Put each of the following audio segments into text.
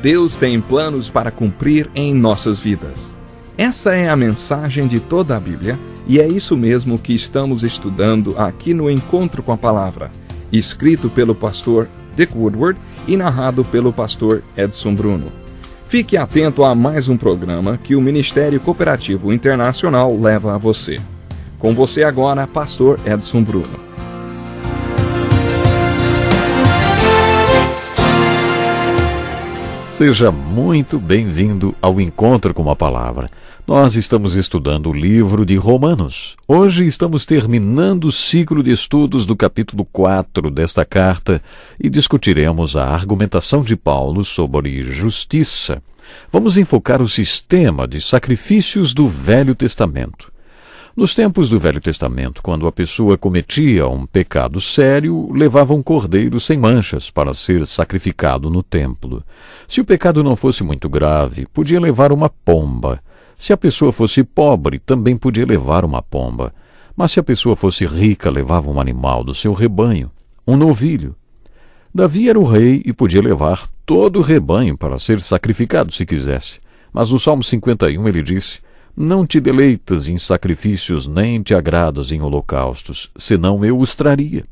Deus tem planos para cumprir em nossas vidas. Essa é a mensagem de toda a Bíblia e é isso mesmo que estamos estudando aqui no Encontro com a Palavra, escrito pelo pastor Dick Woodward e narrado pelo pastor Edson Bruno. Fique atento a mais um programa que o Ministério Cooperativo Internacional leva a você. Com você agora, pastor Edson Bruno. Seja muito bem-vindo ao Encontro com a Palavra. Nós estamos estudando o livro de Romanos. Hoje estamos terminando o ciclo de estudos do capítulo 4 desta carta e discutiremos a argumentação de Paulo sobre justiça. Vamos enfocar o sistema de sacrifícios do Velho Testamento. Nos tempos do Velho Testamento, quando a pessoa cometia um pecado sério, levava um cordeiro sem manchas para ser sacrificado no templo. Se o pecado não fosse muito grave, podia levar uma pomba. Se a pessoa fosse pobre, também podia levar uma pomba. Mas se a pessoa fosse rica, levava um animal do seu rebanho, um novilho. Davi era o rei e podia levar todo o rebanho para ser sacrificado se quisesse. Mas no Salmo 51 ele disse: "Não te deleitas em sacrifícios, nem te agradas em holocaustos, senão eu os traria."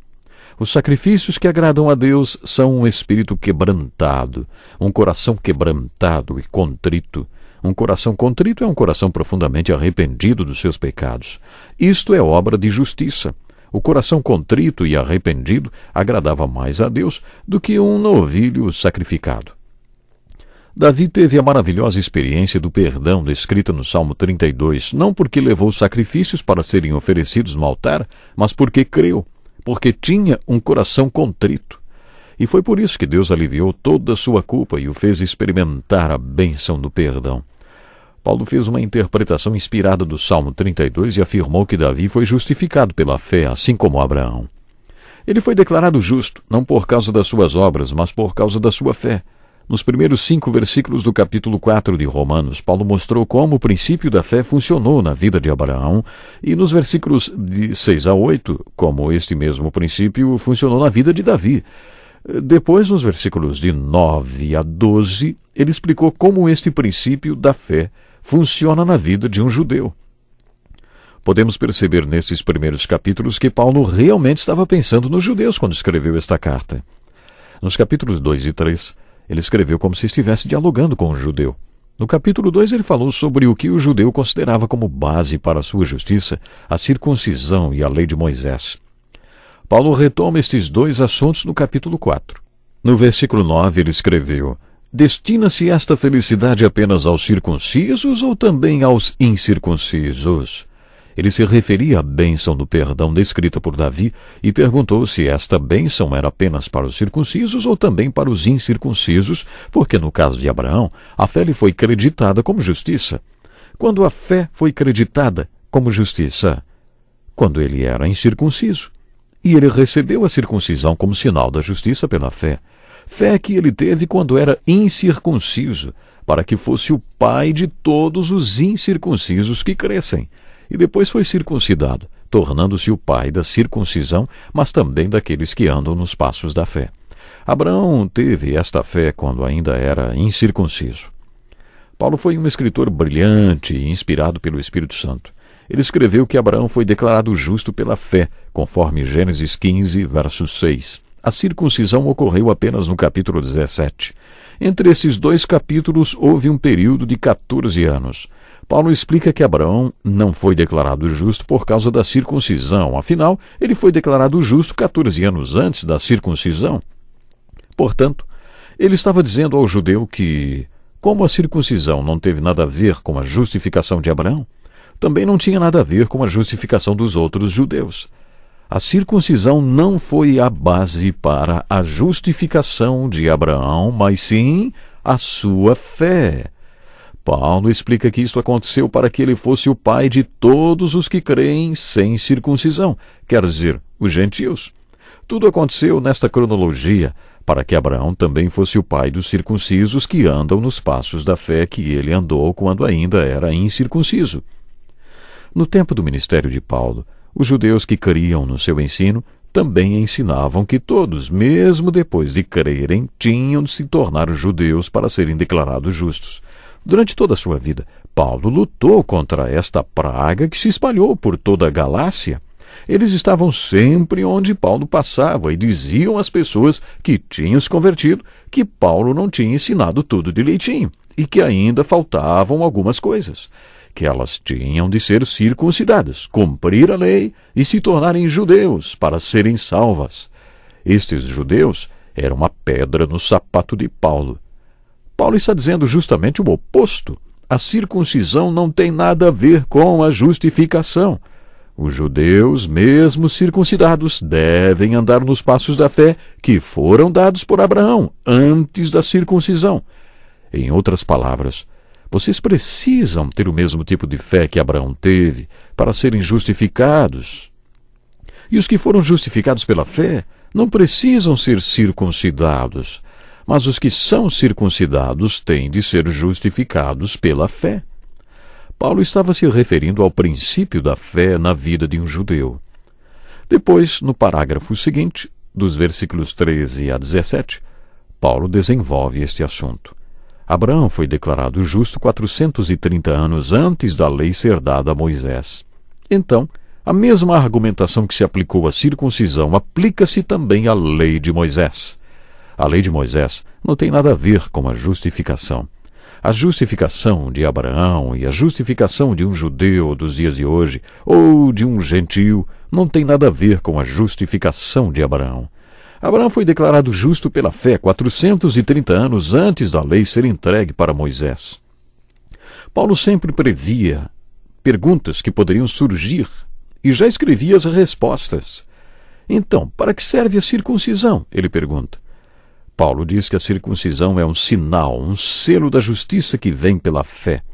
Os sacrifícios que agradam a Deus são um espírito quebrantado, um coração quebrantado e contrito. Um coração contrito é um coração profundamente arrependido dos seus pecados. Isto é obra de justiça. O coração contrito e arrependido agradava mais a Deus do que um novilho sacrificado. Davi teve a maravilhosa experiência do perdão descrita no Salmo 32, não porque levou sacrifícios para serem oferecidos no altar, mas porque creu, porque tinha um coração contrito. E foi por isso que Deus aliviou toda a sua culpa e o fez experimentar a bênção do perdão. Paulo fez uma interpretação inspirada do Salmo 32 e afirmou que Davi foi justificado pela fé, assim como Abraão. Ele foi declarado justo, não por causa das suas obras, mas por causa da sua fé. Nos primeiros 5 versículos do capítulo 4 de Romanos, Paulo mostrou como o princípio da fé funcionou na vida de Abraão, e nos versículos de 6 a 8, como este mesmo princípio funcionou na vida de Davi. Depois, nos versículos de 9 a 12, ele explicou como este princípio da fé funciona na vida de um judeu. Podemos perceber nesses primeiros capítulos que Paulo realmente estava pensando nos judeus quando escreveu esta carta. Nos capítulos 2 e 3, ele escreveu como se estivesse dialogando com o judeu. No capítulo 2, ele falou sobre o que o judeu considerava como base para a sua justiça, a circuncisão e a lei de Moisés. Paulo retoma estes dois assuntos no capítulo 4. No versículo 9, ele escreveu: "Destina-se esta felicidade apenas aos circuncisos ou também aos incircuncisos?" Ele se referia à bênção do perdão descrita por Davi e perguntou se esta bênção era apenas para os circuncisos ou também para os incircuncisos, porque no caso de Abraão, a fé lhe foi creditada como justiça. Quando a fé foi creditada como justiça? Quando ele era incircunciso. E ele recebeu a circuncisão como sinal da justiça pela fé. Fé que ele teve quando era incircunciso, para que fosse o pai de todos os incircuncisos que crescem. E depois foi circuncidado, tornando-se o pai da circuncisão, mas também daqueles que andam nos passos da fé. Abraão teve esta fé quando ainda era incircunciso. Paulo foi um escritor brilhante e inspirado pelo Espírito Santo. Ele escreveu que Abraão foi declarado justo pela fé, conforme Gênesis 15, verso 6. A circuncisão ocorreu apenas no capítulo 17. Entre esses 2 capítulos houve um período de 14 anos. Paulo explica que Abraão não foi declarado justo por causa da circuncisão, afinal, ele foi declarado justo 14 anos antes da circuncisão. Portanto, ele estava dizendo ao judeu que, como a circuncisão não teve nada a ver com a justificação de Abraão, também não tinha nada a ver com a justificação dos outros judeus. A circuncisão não foi a base para a justificação de Abraão, mas sim a sua fé. Paulo explica que isto aconteceu para que ele fosse o pai de todos os que creem sem circuncisão, quer dizer, os gentios. Tudo aconteceu nesta cronologia para que Abraão também fosse o pai dos circuncisos que andam nos passos da fé que ele andou quando ainda era incircunciso. No tempo do ministério de Paulo, os judeus que criam no seu ensino também ensinavam que todos, mesmo depois de crerem, tinham de se tornar judeus para serem declarados justos. Durante toda a sua vida, Paulo lutou contra esta praga que se espalhou por toda a Galácia. Eles estavam sempre onde Paulo passava e diziam às pessoas que tinham se convertido que Paulo não tinha ensinado tudo direitinho e que ainda faltavam algumas coisas, que elas tinham de ser circuncidadas, cumprir a lei e se tornarem judeus para serem salvas. Estes judeus eram uma pedra no sapato de Paulo. Paulo está dizendo justamente o oposto. A circuncisão não tem nada a ver com a justificação. Os judeus, mesmo circuncidados, devem andar nos passos da fé que foram dados por Abraão antes da circuncisão. Em outras palavras, vocês precisam ter o mesmo tipo de fé que Abraão teve para serem justificados. E os que foram justificados pela fé não precisam ser circuncidados, mas os que são circuncidados têm de ser justificados pela fé. Paulo estava se referindo ao princípio da fé na vida de um judeu. Depois, no parágrafo seguinte, dos versículos 13 a 17, Paulo desenvolve este assunto. Abraão foi declarado justo 430 anos antes da lei ser dada a Moisés. Então, a mesma argumentação que se aplicou à circuncisão aplica-se também à lei de Moisés. A lei de Moisés não tem nada a ver com a justificação. A justificação de Abraão e a justificação de um judeu dos dias de hoje ou de um gentio não tem nada a ver com a justificação de Abraão. Abraão foi declarado justo pela fé 430 anos antes da lei ser entregue para Moisés. Paulo sempre previa perguntas que poderiam surgir e já escrevia as respostas. Então, para que serve a circuncisão? Ele pergunta. Paulo diz que a circuncisão é um sinal, um selo da justiça que vem pela fé.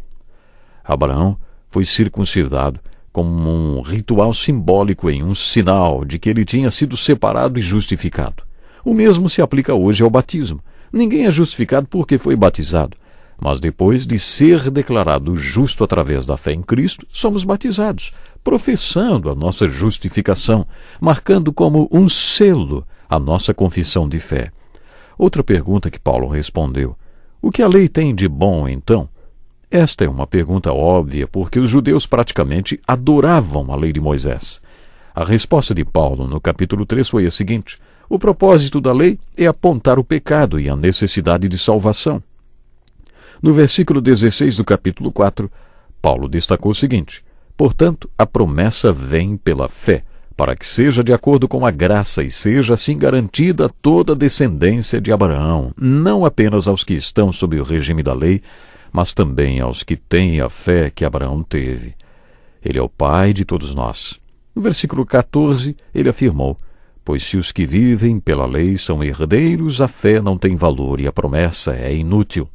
Abraão foi circuncidado como um ritual simbólico um sinal de que ele tinha sido separado e justificado. O mesmo se aplica hoje ao batismo. Ninguém é justificado porque foi batizado, mas depois de ser declarado justo através da fé em Cristo, somos batizados, professando a nossa justificação, marcando como um selo a nossa confissão de fé. Outra pergunta que Paulo respondeu: o que a lei tem de bom, então? Esta é uma pergunta óbvia, porque os judeus praticamente adoravam a lei de Moisés. A resposta de Paulo no capítulo 3 foi a seguinte: o propósito da lei é apontar o pecado e a necessidade de salvação. No versículo 16 do capítulo 4, Paulo destacou o seguinte: portanto, a promessa vem pela fé, para que seja de acordo com a graça e seja assim garantida toda a descendência de Abraão, não apenas aos que estão sob o regime da lei, mas também aos que têm a fé que Abraão teve. Ele é o pai de todos nós. No versículo 14, ele afirmou: pois se os que vivem pela lei são herdeiros, a fé não tem valor e a promessa é inútil.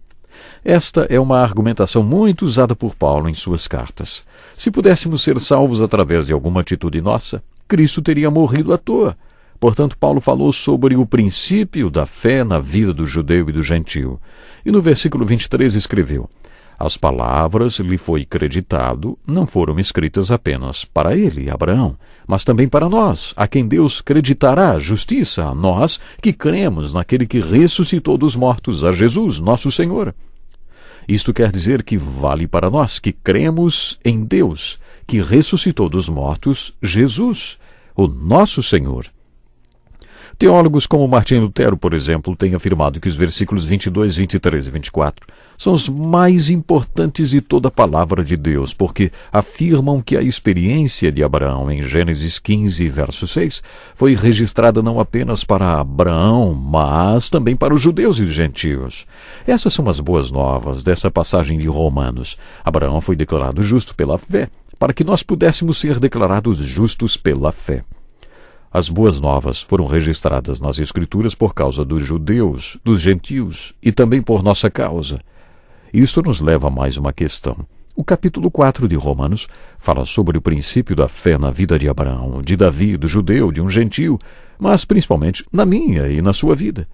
Esta é uma argumentação muito usada por Paulo em suas cartas. Se pudéssemos ser salvos através de alguma atitude nossa, Cristo teria morrido à toa. Portanto, Paulo falou sobre o princípio da fé na vida do judeu e do gentio. E no versículo 23 escreveu: as palavras lhe foi creditado não foram escritas apenas para ele, Abraão, mas também para nós, a quem Deus creditará justiça, a nós que cremos naquele que ressuscitou dos mortos, a Jesus, nosso Senhor. Isto quer dizer que vale para nós que cremos em Deus, que ressuscitou dos mortos Jesus, o nosso Senhor. Teólogos como Martim Lutero, por exemplo, têm afirmado que os versículos 22, 23 e 24 são os mais importantes de toda a palavra de Deus, porque afirmam que a experiência de Abraão em Gênesis 15, verso 6, foi registrada não apenas para Abraão, mas também para os judeus e os gentios. Essas são as boas novas dessa passagem de Romanos. Abraão foi declarado justo pela fé, para que nós pudéssemos ser declarados justos pela fé. As boas novas foram registradas nas Escrituras por causa dos judeus, dos gentios e também por nossa causa. Isto nos leva a mais uma questão. O capítulo 4 de Romanos fala sobre o princípio da fé na vida de Abraão, de Davi, do judeu, de um gentio, mas principalmente na minha e na sua vida.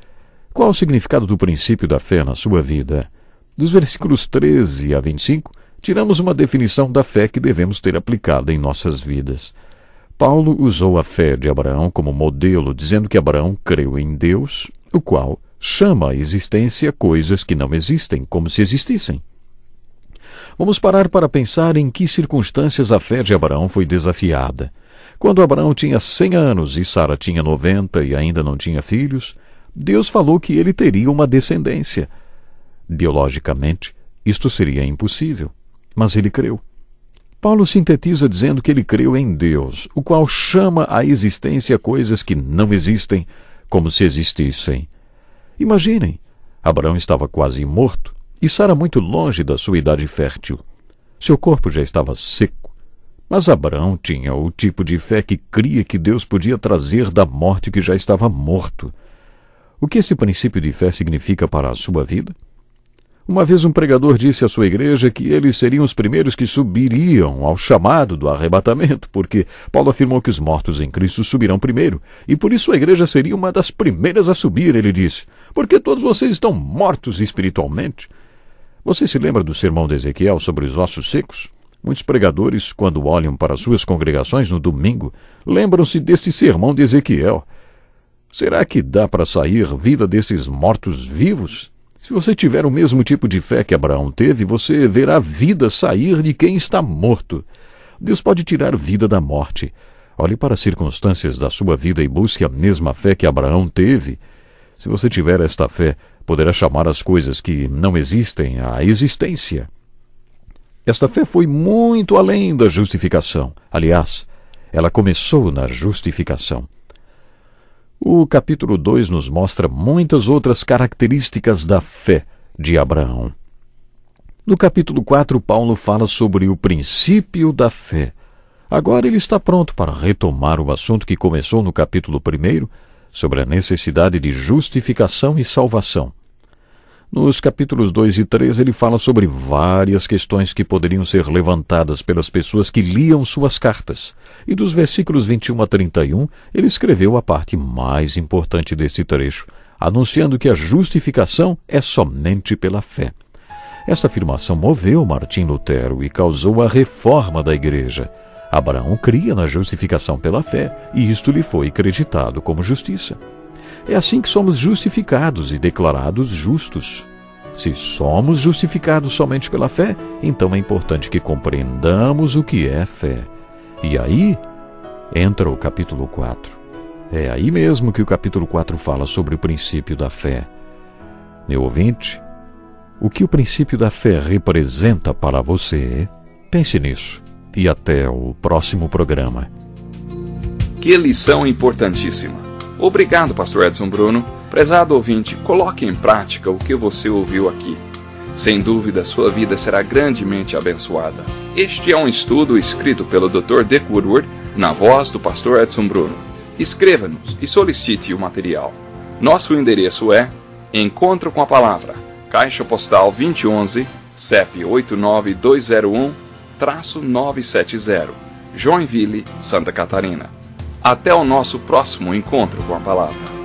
Qual o significado do princípio da fé na sua vida? Dos versículos 13 a 25, tiramos uma definição da fé que devemos ter aplicada em nossas vidas. Paulo usou a fé de Abraão como modelo, dizendo que Abraão creu em Deus, o qual chama à existência coisas que não existem, como se existissem. Vamos parar para pensar em que circunstâncias a fé de Abraão foi desafiada. Quando Abraão tinha 100 anos e Sara tinha 90 e ainda não tinha filhos, Deus falou que ele teria uma descendência. Biologicamente, isto seria impossível, mas ele creu. Paulo sintetiza dizendo que ele creu em Deus, o qual chama à existência coisas que não existem, como se existissem. Imaginem, Abraão estava quase morto e Sara muito longe da sua idade fértil. Seu corpo já estava seco, mas Abraão tinha o tipo de fé que cria que Deus podia trazer da morte que já estava morto. O que esse princípio de fé significa para a sua vida? Uma vez um pregador disse à sua igreja que eles seriam os primeiros que subiriam ao chamado do arrebatamento, porque Paulo afirmou que os mortos em Cristo subirão primeiro, e por isso a igreja seria uma das primeiras a subir, ele disse, porque todos vocês estão mortos espiritualmente. Você se lembra do sermão de Ezequiel sobre os ossos secos? Muitos pregadores, quando olham para suas congregações no domingo, lembram-se desse sermão de Ezequiel. Será que dá para sair vida desses mortos vivos? Se você tiver o mesmo tipo de fé que Abraão teve, você verá vida sair de quem está morto. Deus pode tirar vida da morte. Olhe para as circunstâncias da sua vida e busque a mesma fé que Abraão teve. Se você tiver esta fé, poderá chamar as coisas que não existem à existência. Esta fé foi muito além da justificação. Aliás, ela começou na justificação. O capítulo 2 nos mostra muitas outras características da fé de Abraão. No capítulo 4, Paulo fala sobre o princípio da fé. Agora ele está pronto para retomar o assunto que começou no capítulo 1, sobre a necessidade de justificação e salvação. Nos capítulos 2 e 3, ele fala sobre várias questões que poderiam ser levantadas pelas pessoas que liam suas cartas. E dos versículos 21 a 31, ele escreveu a parte mais importante desse trecho, anunciando que a justificação é somente pela fé. Esta afirmação moveu Martim Lutero e causou a reforma da igreja. Abraão cria na justificação pela fé, e isto lhe foi acreditado como justiça. É assim que somos justificados e declarados justos. Se somos justificados somente pela fé, então é importante que compreendamos o que é fé. E aí entra o capítulo 4. É aí mesmo que o capítulo 4 fala sobre o princípio da fé. Meu ouvinte, o que o princípio da fé representa para você? Pense nisso. E até o próximo programa. Que lição importantíssima! Obrigado, Pastor Edson Bruno. Prezado ouvinte, coloque em prática o que você ouviu aqui. Sem dúvida, sua vida será grandemente abençoada. Este é um estudo escrito pelo Dr. Dick Woodward, na voz do Pastor Edson Bruno. Escreva-nos e solicite o material. Nosso endereço é Encontro com a Palavra, Caixa Postal 2011, CEP 89201-970, Joinville, Santa Catarina. Até o nosso próximo encontro com a Palavra.